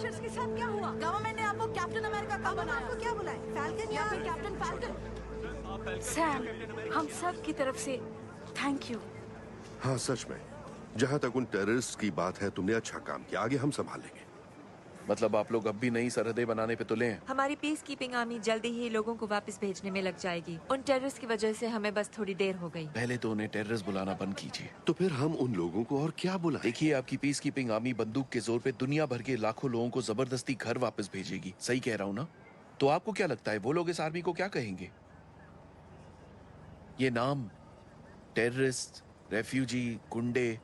Smashers के साथ क्या हुआ? गवर्नमेंट ने आपको कैप्टन अमेरिका कब बनाया? आपको क्या बुलाए? फैल्कन या फिर कैप्टन फैल्कन? सैम, हम सब की तरफ से थैंक यू। हाँ सच में, जहाँ तक उन टेररिस्ट की बात है तुमने अच्छा काम किया, आगे हम संभाल लेंगे। मतलब आप लोग अब भी नई सरहदें बनाने पे तुले हैं? हमारी पीस कीपिंग आर्मी जल्दी ही लोगों को वापस भेजने में लग जाएगी। उन टेररिस्ट की वजह से हमें बस थोड़ी देर हो गई। पहले तो उन्हें टेररिस्ट बुलाना बंद कीजिए। तो फिर हम उन लोगों को और क्या बुलाएं? देखिए, आपकी पीस कीपिंग आर्मी बंदूक के जोर पे दुनिया भर के लाखों लोगों को जबरदस्ती घर वापस भेजेगी। सही कह रहा हूँ ना? तो आपको क्या लगता है वो लोग इस आर्मी को क्या कहेंगे? ये नाम टेररिस्ट, रेफ्यूजी, गुंडे,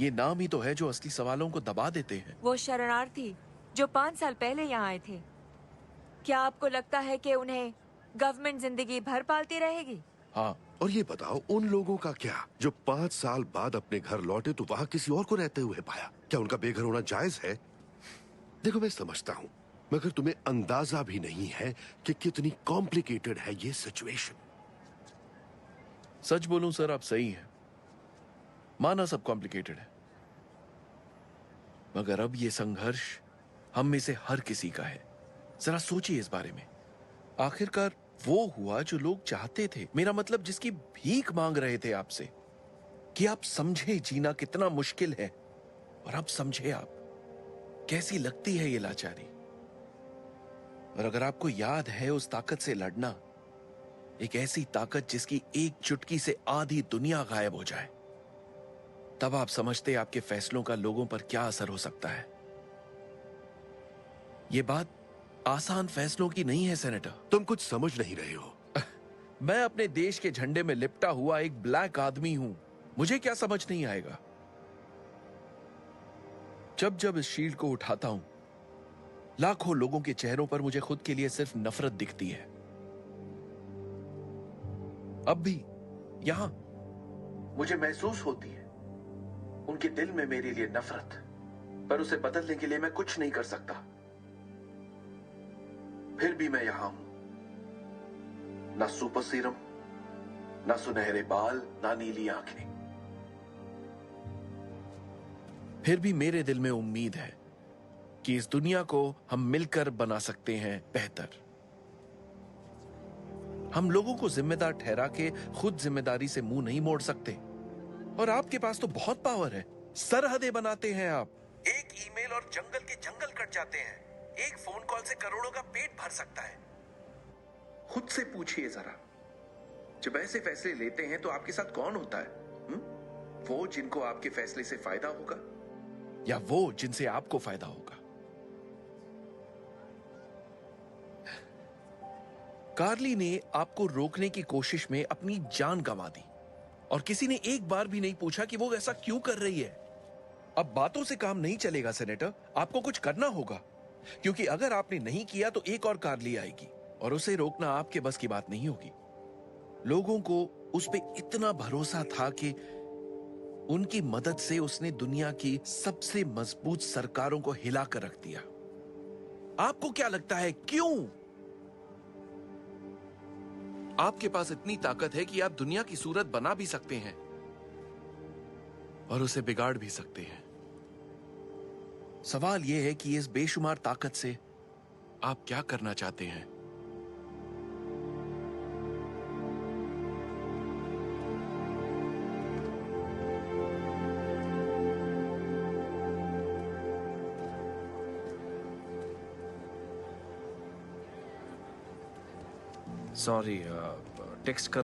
ये नाम ही तो है जो असली सवालों को दबा देते हैं। वो शरणार्थी जो 5 साल पहले यहाँ आए थे, क्या आपको लगता है कि उन्हें गवर्नमेंट जिंदगी भर पालती रहेगी? हाँ। और ये बताओ उन लोगों का क्या जो 5 साल बाद अपने घर लौटे तो वहाँ किसी और को रहते हुए पाया? क्या उनका बेघर होना जायज है? देखो मैं समझता हूँ, मगर तुम्हें अंदाजा भी नहीं है कि कितनी कॉम्प्लिकेटेड है ये सिचुएशन। सच बोलूं सर, आप सही हैं। माना सब कॉम्प्लिकेटेड है, मगर अब ये संघर्ष हम में से हर किसी का है। जरा सोचिए इस बारे में। आखिरकार वो हुआ जो लोग चाहते थे, मेरा मतलब जिसकी भीख मांग रहे थे आपसे, कि आप समझे जीना कितना मुश्किल है। और अब समझे आप कैसी लगती है ये लाचारी। और अगर आपको याद है उस ताकत से लड़ना, एक ऐसी ताकत जिसकी एक चुटकी से आधी दुनिया गायब हो जाए, तब आप समझते आपके फैसलों का लोगों पर क्या असर हो सकता है। ये बात आसान फैसलों की नहीं है सेनेटर। तुम कुछ समझ नहीं रहे हो। मैं अपने देश के झंडे में लिपटा हुआ एक ब्लैक आदमी हूं। मुझे क्या समझ नहीं आएगा? जब जब इस शील्ड को उठाता हूं, लाखों लोगों के चेहरों पर मुझे खुद के लिए सिर्फ नफरत दिखती है। अब भी यहां मुझे महसूस होती है उनके दिल में मेरे लिए नफरत, पर उसे बदलने के लिए मैं कुछ नहीं कर सकता। फिर भी मैं यहां हूं। ना सुपर सीरम, ना सुनहरे बाल, ना नीली आंखें। फिर भी मेरे दिल में उम्मीद है कि इस दुनिया को हम मिलकर बना सकते हैं बेहतर। हम लोगों को जिम्मेदार ठहरा के खुद जिम्मेदारी से मुंह नहीं मोड़ सकते। और आपके पास तो बहुत पावर है। सरहदें बनाते हैं आप। एक ईमेल और जंगल के जंगल कट जाते हैं। एक फोन कॉल से करोड़ों का पेट भर सकता है। खुद से पूछिए जरा, जब ऐसे फैसले लेते हैं तो आपके साथ कौन होता है? वो जिनको आपके फैसले से फायदा होगा, या वो जिनसे आपको फायदा होगा? कार्ली ने आपको रोकने की कोशिश में अपनी जान गंवा दी, और किसी ने एक बार भी नहीं पूछा कि वो ऐसा क्यों कर रही है। अब बातों से काम नहीं चलेगा सेनेटर, आपको कुछ करना होगा, क्योंकि अगर आपने नहीं किया तो एक और कार्ली आएगी और उसे रोकना आपके बस की बात नहीं होगी। लोगों को उस पे इतना भरोसा था कि उनकी मदद से उसने दुनिया की सबसे मजबूत सरकारों को हिलाकर रख दिया। आपको क्या लगता है क्यों? आपके पास इतनी ताकत है कि आप दुनिया की सूरत बना भी सकते हैं और उसे बिगाड़ भी सकते हैं। सवाल यह है कि इस बेशुमार ताकत से आप क्या करना चाहते हैं? सॉरी, टेक्स्ट कर